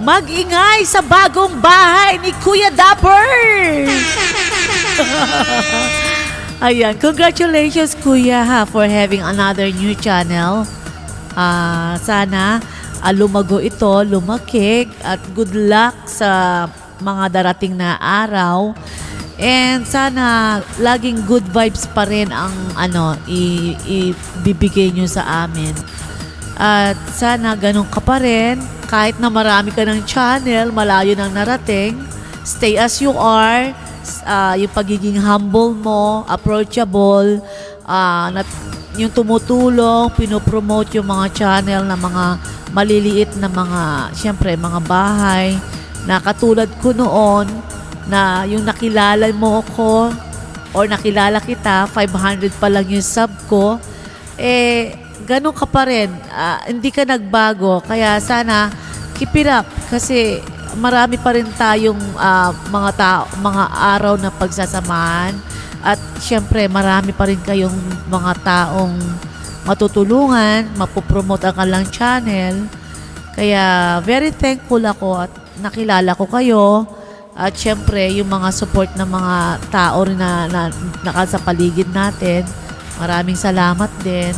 mag-ingay sa bagong bahay ni Kuya Dapper. Ayan, congratulations Kuya ha for having another new channel. Sana lumago ito, lumaki at good luck sa mga darating na araw. And sana laging good vibes pa rin ang ibibigay nyo sa amin. At sana ganun ka pa rin. Kahit na marami ka ng channel, malayo nang narating, stay as you are. Yung pagiging humble mo, approachable, yung tumutulong, pinopromote yung mga channel na mga maliliit na mga, syempre, mga bahay na katulad ko noon na yung nakilala mo ko or nakilala kita, 500 pa lang yung sub ko, ganun ka pa rin. Hindi ka nagbago. Kaya sana, keep it up. Kasi marami pa rin tayong mga araw na pagsasamahan. At syempre, marami pa rin kayong mga taong matutulungan, mapopromote ang kalang channel. Kaya very thankful ako at nakilala ko kayo. At syempre, yung mga support ng mga tao rin na nasa paligid natin. Maraming salamat din.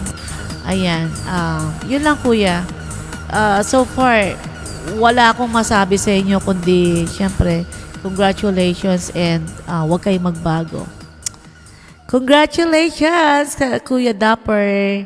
Ayan. Yun lang kuya. So far, wala akong masabi sa inyo kundi syempre, congratulations and huwag kayong magbago. Congratulations, Kuya Dapper.